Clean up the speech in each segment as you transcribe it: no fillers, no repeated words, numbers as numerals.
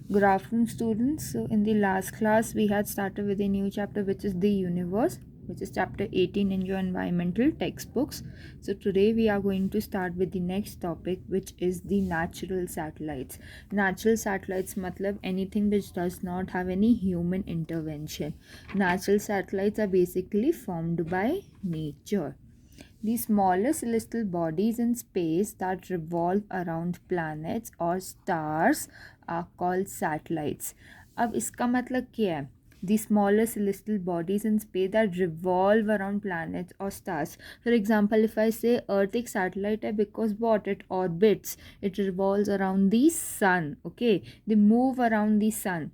Good afternoon, students. So, in the last class, we had started with a new chapter, which is the universe, which is chapter 18 in your environmental textbooks. So, today we are going to start with the next topic, which is the natural satellites. Natural satellites, matlab anything which does not have any human intervention. Natural satellites are basically formed by nature. The smallest celestial bodies in space that revolve around planets or stars are called satellites. अब इसका मतलब क्या है? The smaller celestial bodies in space that revolve around planets or stars. For example, if I say Earth एक satellite है because what? It orbits. It revolves around the sun. Okay, they move around the sun.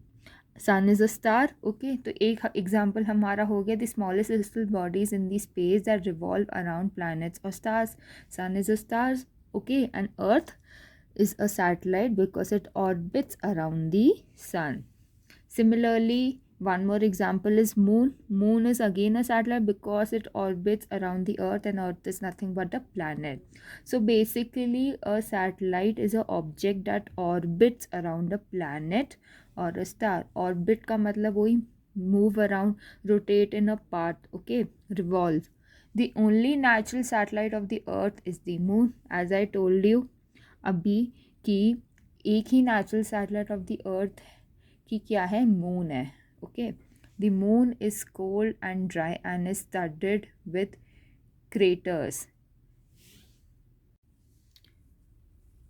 Sun is a star. Okay, तो एक example हमारा हो गया the smallest celestial bodies in the space that revolve around planets और stars. Sun is a stars. Okay, and earth is a satellite because it orbits around the sun. Similarly, one more example is moon. Moon is again a satellite because it orbits around the earth and earth is nothing but a planet. So basically a satellite is a object that orbits around a planet or a star. Orbit का मतलब वही move around, rotate in a path, okay, revolve. The only natural satellite of the earth is the moon, as I told you अभी कि एक ही natural satellite of the earth की क्या है, मून है. Okay, the moon is cold and dry and is studded with craters.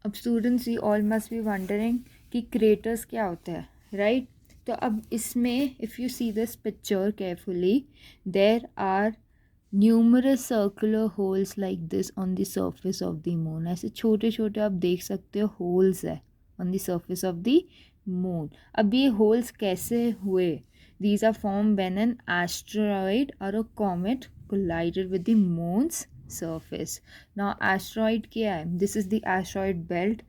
अब students you all must be wondering कि क्रेटर्स क्या होते हैं, राइट? तो अब इसमें if you see this picture carefully, there are numerous circular holes like this on the surface of the moon. ऐसे छोटे छोटे आप देख सकते हो होल्स है on the surface of the moon. अब ये होल्स कैसे हुए? These are form when an asteroid or a comet collided with the moon's surface. Now asteroid क्या है? This is the asteroid belt.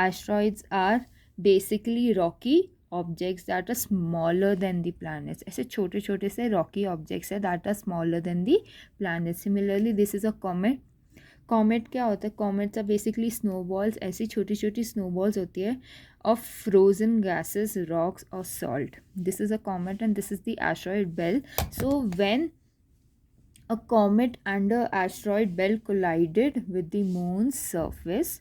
Asteroids are basically rocky objects that are smaller than the planets. ऐसे छोटे छोटे से rocky objects है that are smaller than the planets. Similarly, this is a comet. Comet क्या होता है? Comets are basically snowballs. ऐसी छोटी छोटी स्नोबॉल्स होती है ऑफ फ्रोजन गैसेस, रॉक्स और salt. This is a comet and this is the asteroid belt. So when a comet and a asteroid belt collided with the moon's surface,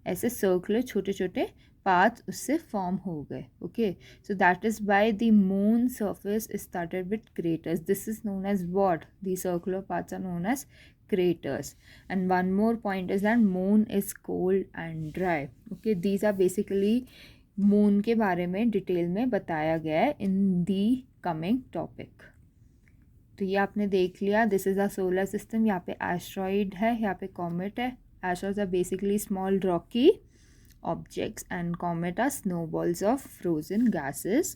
ऐसे circular छोटे छोटे path उससे form हो गए. Okay, so that is by the moon surface is started with craters. This is known as what? The circular paths are known as craters. And one more point is that moon is cold and dry. Okay, these are basically moon के बारे में detail में बताया गया है in the coming topic. तो ये आपने देख लिया. This is a solar system. यहाँ पे एस्ट्रॉइड है, यहाँ पे कॉमेट है. Asteroids are basically small rocky objects and comet are snowballs of frozen gases,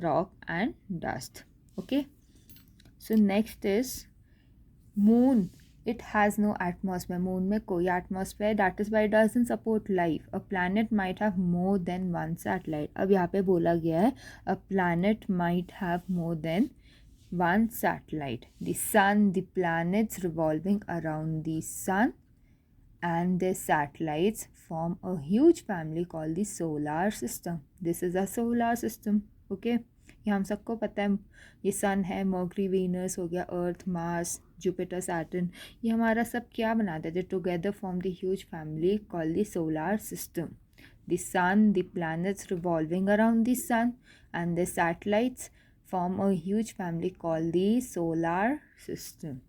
rock and dust. Okay, so next is moon. It has no atmosphere. moon में कोई atmosphere, that is why it doesn't support life. A planet might have more than one satellite. अब यहाँ पे बोला गया है a planet might have more than one satellite. The sun, the planets revolving around the sun and their satellites form a huge family called the solar system. This is a solar system. Okay, ये हम सबको पता है. ये सन है, mercury, Venus हो गया, अर्थ, Mars, Jupiter, Saturn, ये हमारा सब क्या बनाते हैं? Together form the huge family called the solar system. The sun, the planets revolving around the sun and the satellites form a huge family called the solar system.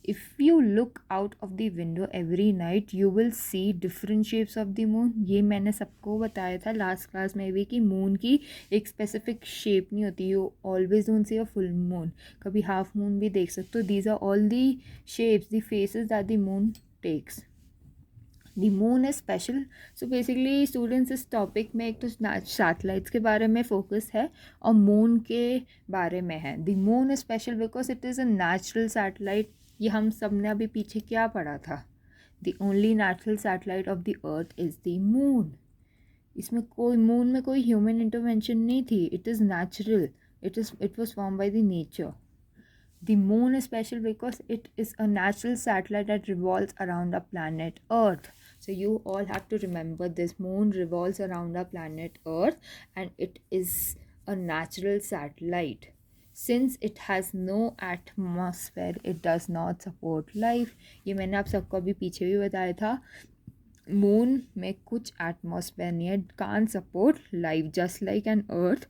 If you look out of the window every night, you will see different shapes of the moon. ये मैंने सबको बताया था last class में भी कि moon की एक स्पेसिफिक शेप नहीं होती. You always don't see a full moon, कभी हाफ मून भी देख सकते हो. These are all the shapes, the faces that the moon takes. The moon is special. So basically students इस टॉपिक में एक तो सैटेलाइट्स के बारे में फोकस है और मून के बारे में है. The moon is special because it is a natural satellite. ये हम सब ने अभी पीछे क्या पढ़ा था? The only natural satellite of the earth is the moon. इसमें कोई मून में कोई ह्यूमन इंटरवेंशन नहीं थी. It is natural. It was form by the nature. The moon is special because it is a natural satellite that revolves around our planet Earth. So you all have to remember this. Moon revolves around our planet Earth and it is a natural satellite. Since it has no atmosphere, it does not support life. ये मैंने आप सबको अभी पीछे भी बताया था. Moon में कुछ एटमॉस्फेयर नहीं है, can't support life just like an earth.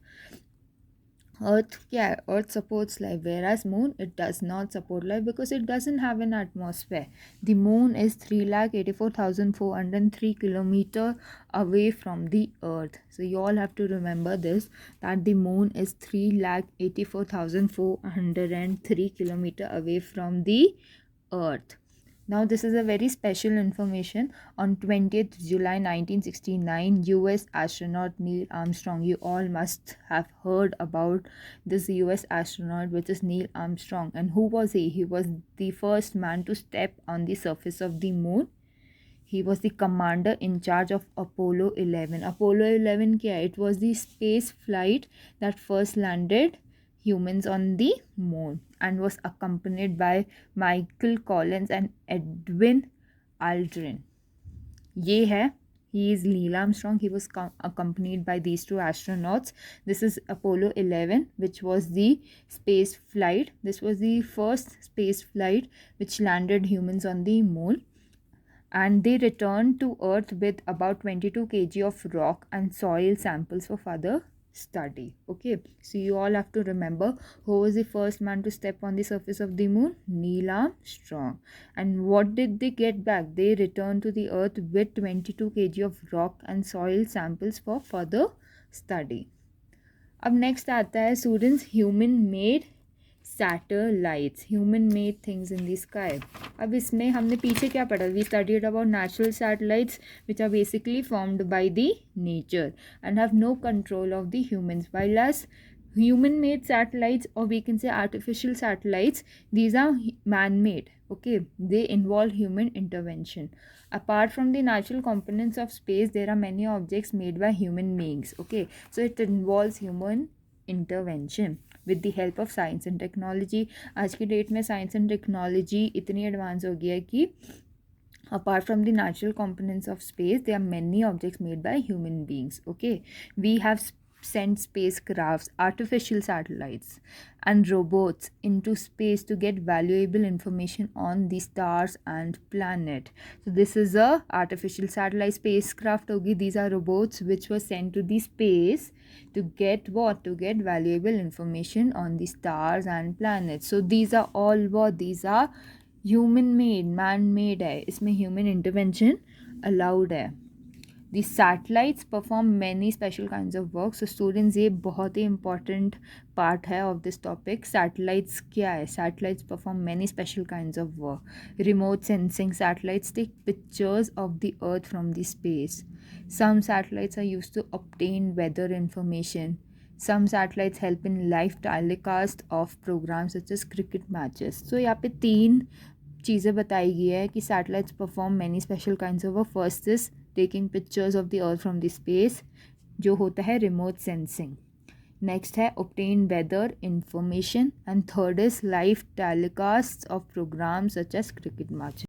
Earth क्या है? Earth supports life, whereas moon it does not support life because it doesn't have an atmosphere. The moon is 3,84,403 kilometer away from the earth. So you all have to remember this, that the moon is 3,84,403 kilometer away from the earth. Now this is a very special information. On 20th July 1969, US astronaut Neil Armstrong, you all must have heard about this US astronaut, which is Neil Armstrong. And who was he? He was the first man to step on the surface of the moon. He was the commander in charge of Apollo 11. Apollo 11 क्या है? It was the space flight that first landed humans on the moon and was accompanied by Michael Collins and Edwin Aldrin. ये है, he is Neil Armstrong. He was accompanied by these two astronauts. This is Apollo 11, which was the space flight. This was the first space flight which landed humans on the moon. And they returned to Earth with about 22 kg of rock and soil samples for further study. Okay, so you all have to remember who was the first man to step on the surface of the moon? Neil Armstrong. And what did they get back? They returned to the Earth with 22 kg of rock and soil samples for further study. अब next आता है students, human made satellites, human made things in the sky. अब इसमें हमने पीछे क्या पढ़ा? We studied about natural satellites which are basically formed by the nature and have no control of the humans, while as human made satellites, or we can say artificial satellites, these are man made. Okay, they involve human intervention. Apart from the natural components of space, there are many objects made by human beings. Okay, so it involves human intervention with the help of science and technology. आज की date में science and technology इतनी advance हो गया है कि apart from the natural components of space, there are many objects made by human beings. Okay, we have sent spacecrafts, artificial satellites and robots into space to get valuable information on the stars and planet. So this is a artificial satellite spacecraft hogi. These are robots which were sent to the space to get what? To get valuable information on the stars and planets. So these are all what? These are human made, man made है, इसमें human intervention allowed है. The satellites perform many special kinds of work. So students, ये बहुत ही important part है of this topic. Satellites क्या है? Satellites perform many special kinds of work. Remote sensing satellites take pictures of the earth from the space. Some satellites are used to obtain weather information. Some satellites help in live telecast of programs such as cricket matches. So यहाँ पे 3 चीज़ें बताई गई है कि satellites perform many special kinds of work. First is taking pictures of the earth from the space, जो होता है remote sensing. Next है obtain weather information, and third is live telecasts of programs such as cricket matches.